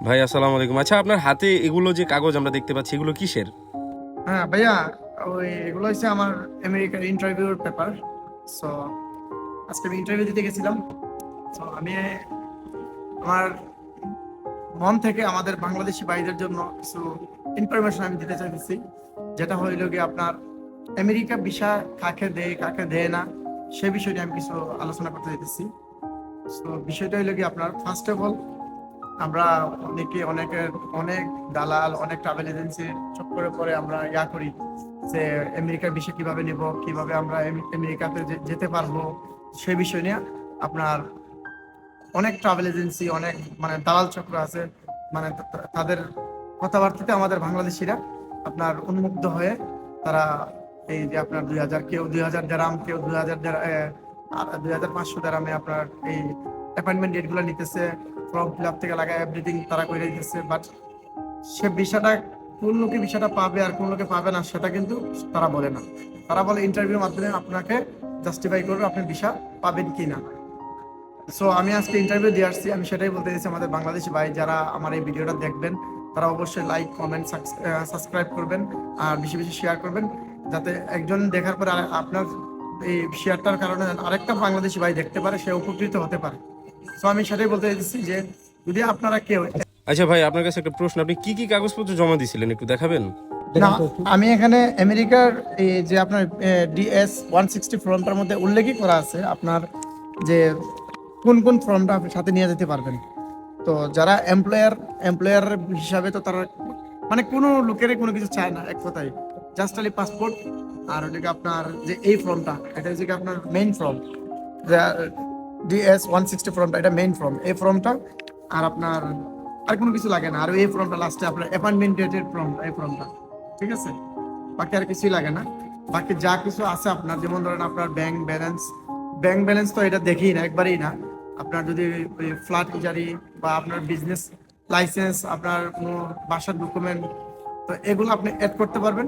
ভাই আসসালামু আলাইকুম। আচ্ছা, আপনার হাতে এগুলো যে কাগজ আমরা দেখতে পাচ্ছি, এগুলো কিসের? হ্যাঁ ভাইয়া, ওই এগুলো হচ্ছে আমার আমেরিকার ইন্টারভিউর পেপার। সো আজকে আমি ইন্টারভিউ দিতে গেছিলাম। সো আমি আমার মন থেকে আমাদের বাংলাদেশি ভাইদের জন্য কিছু ইনফরমেশন আমি দিতে চাইতেছি, যেটা হইল গিয়ে আপনার আমেরিকা ভিসা কাকে দেয় কাকে দেয় না, সে বিষয় নিয়ে আমি কিছু আলোচনা করতে চাইতেছি। সো বিষয়টা হইল গিয়ে আপনার ফার্স্ট অফ অল, আমরা অনেক দালাল, অনেক ট্রাভেল এজেন্সির চক্করে পরে আমরা করি যে আমেরিকার বিষয় কিভাবে নেব, কিভাবে আমরা আমেরিকাতে যেতে পারবো, সেই বিষয় নিয়ে আপনার অনেক ট্রাভেল এজেন্সি, অনেক দালাল চক্র আছে। তাদের কথাবার্তাতে আমাদের বাংলাদেশিরা আপনার উন্মুগ্ধ হয়ে তারা এই যে আপনার 2000, কেউ 2000 দেরাম, কেউ 2500 দেরামে আপনার এই অ্যাপয়েন্টমেন্ট ডেট গুলো নিতেছে, ফর্ম ফিল আপ থেকে লাগায় এভরিথিং তারা করে দিতেছে। বাট সে ভিসাটা, কোন লোকে ভিসাটা পাবে আর কোন লোকে পাবে না সেটা কিন্তু তারা বলে না। তারা বলে ইন্টারভিউর মাধ্যমে আপনাকে জাস্টিফাই করবে আপনি ভিসা পাবেন কি না। সো আমি আজকে ইন্টারভিউ দিয়ে আসছি, আমি সেটাই বলতে চাইছি আমাদের বাংলাদেশি ভাই যারা আমার এই ভিডিওটা দেখবেন, তারা অবশ্যই লাইক, কমেন্ট, সাবস্ক্রাইব করবেন আর বেশি বেশি শেয়ার করবেন, যাতে একজন দেখার পরে আপনার এই শেয়ারটার কারণে আরেকটা বাংলাদেশি ভাই দেখতে পারে, সে উপকৃত হতে পারে। সো আমি সেটাই বলতে চাইছি যে যদি আপনারা কেউ আচ্ছা ভাই, আপনার কাছে একটা প্রশ্ন, আপনি কি কি কাগজপত্র জমা দিয়েছিলেন একটু দেখাবেন? না, আমি এখানে আমেরিকার এই যে আপনার DS-160 ফর্মটার মধ্যে উল্লেখই করা আছে আপনার যে কোন কোন ফর্মটা আপনি সাথে নিয়ে যেতে পারবেন। তো যারা এমপ্লয়ার হিসাবে, তো তারা কোনো লোকেরই কোনো কিছু চায় না, এক কথায় জাস্ট খালি পাসপোর্ট আর ওইদিকে আপনার যে এই ফর্মটা, এটা হচ্ছে আপনার মেইন ফর্ম। DS-160 ফর্মটা এটা মেইন ফর্ম, এই ফর্মটা আর আপনার আর কোনো কিছু লাগে না। আর এই ফর্মটা লাস্টে আপনার অ্যাপয়েন্টমেন্ট ডেটের ফর্ম, এই ফর্মটা, ঠিক আছে? বাকি আর কিছুই লাগে না। বাকি যা কিছু আছে আপনার, যেমন ধরেন আপনার ব্যাংক ব্যালেন্স তো এটা দেখি না, একবারই না। আপনার যদি ফ্ল্যাট ইজারি বা আপনার বিজনেস লাইসেন্স, আপনার কোনো বাসার ডকুমেন্ট, তো এগুলো আপনি অ্যাড করতে পারবেন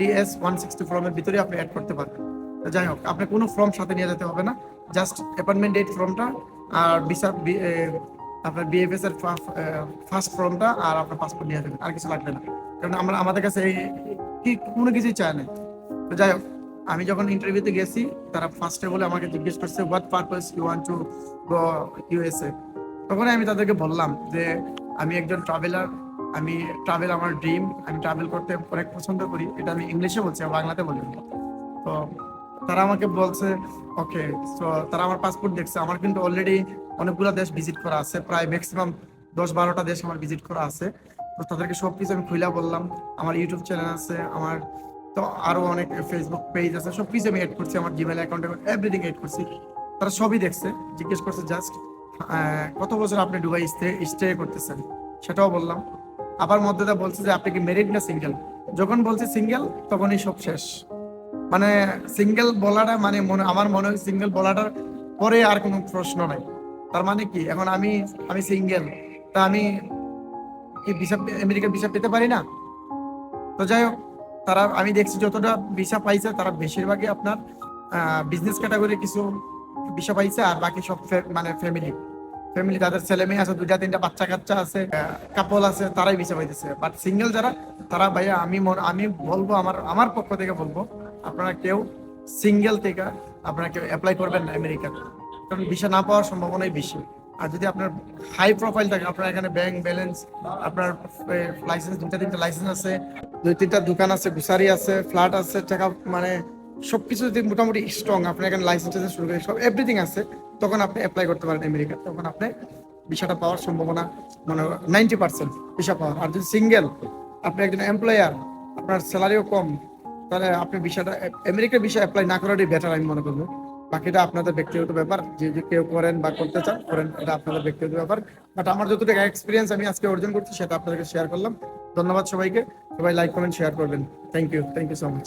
DS-160 ফর্মের ভিতরে আপনি অ্যাড করতে পারবেন। তো যাই হোক, আপনি কোনো ফর্ম সাথে নিয়ে যেতে হবে না, জাস্ট অ্যাপয়েন্টমেন্ট ডেট ফর্মটা আর ভিসা, আপনার BFS এর ফার্স্ট ফর্মটা আর আপনার পাসপোর্ট নিয়ে যাবেন, আর কিছু লাগবে না। কারণ আমাদের কাছে কি কোনো কিছুই চায় না। তো যাই হোক, আমি যখন ইন্টারভিউতে গেছি, তারা ফার্স্টে বলে আমাকে জিজ্ঞেস করছে what purpose you want to go USA। তখন আমি তাদেরকে বললাম যে আমি একজন ট্রাভেলার, আমি ট্রাভেল আমার ড্রিম, আমি ট্রাভেল করতে অনেক পছন্দ করি। এটা আমি ইংলিশে বলছি, বাংলাতে বলি। তো তারা আমাকে বলছে ওকে। তো তারা আমার পাসপোর্ট দেখছে, আমার কিন্তু অলরেডি অনেকগুলো দেশ ভিজিট করা আছে, প্রায় ম্যাক্সিমাম 10-12টা দেশ আমার ভিজিট করা আছে। তো তাদেরকে সবকিছু আমি খুলে বললাম, আমার ইউটিউব চ্যানেল আছে, আমার তো আরো অনেক ফেসবুক পেজ আছে, সবকিছু আমি এড করছি, আমার জিমেল অ্যাকাউন্টে এভরিথিং এড করছি। তারা সবই দেখছে, জিজ্ঞেস করছে জাস্ট কত বছর আপনি দুবাই স্টে করতেছেন, সেটাও বললাম। আবার মধ্যে বলছে যে আপনি কি ম্যারিড না সিঙ্গেল। যখন বলছে সিঙ্গেল, তখনই সব শেষ। মানে সিঙ্গেল বলাটা আমার মনে হয় সিঙ্গেল বলাটার পরে আর কোনো প্রশ্ন নাই। তার মানে কি, এখন আমি আমি সিঙ্গেল, তা আমি কি ভিসা, আমেরিকার ভিসা পেতে পারি না? তো যাই হোক, তারা, আমি দেখছি যতটা ভিসা পাইছে, তারা বেশিরভাগই আপনার বিজনেস ক্যাটাগরি কিছু ভিসা পাইছে, আর বাকি সব ফ্যামিলি ফ্যামিলি, তাদের ছেলে মেয়ে আছে, 2-3টা বাচ্চা কাচ্চা আছে, কাপল আছে, তারাই ভিসা পাইতেছে। বাট সিঙ্গেল যারা, তারা ভাইয়া, আমি বলবো, আমার আমার পক্ষ থেকে বলবো, আপনারা কেউ সিঙ্গেল থেকে আপনারা কেউ অ্যাপ্লাই করবেন না আমেরিকান, কারণ ভিসা না পাওয়ার সম্ভাবনাই বেশি। আর যদি আপনার হাই প্রোফাইল থাকে, আপনার এখানে ব্যাংক ব্যালেন্স, আপনার লাইসেন্স, 2-3টা লাইসেন্স আছে, 2-3টা দোকান আছে, গ্রোসারি আছে, ফ্ল্যাট আছে, টাকা সবকিছু যদি মোটামুটি স্ট্রং, আপনার এখানে লাইসেন্স থেকে শুরু করে সব এভরিথিং আছে, তখন আপনি অ্যাপ্লাই করতে পারেন আমেরিকা। তখন আপনি ভিসাটা পাওয়ার সম্ভাবনা 90% ভিসা পাওয়ার। আর যদি সিঙ্গেল, আপনি একজন এমপ্লয়ার, আপনার স্যালারিও কম, তাহলে আপনি ভিসাটা, আমেরিকার ভিসা অ্যাপ্লাই না করাটাই বেটার আমি মনে করবো। বাকিটা আপনাদের ব্যক্তিগত ব্যাপার, যে কেউ করেন বা করতে চান করেন, এটা আপনাদের ব্যক্তিগত ব্যাপার। বাট আমার যতটুকু এক্সপিরিয়েন্স আমি আজকে অর্জন করছি, সেটা আপনাদেরকে শেয়ার করলাম। ধন্যবাদ সবাইকে, সবাই লাইক কমেন্ট শেয়ার করবেন। Thank you so much.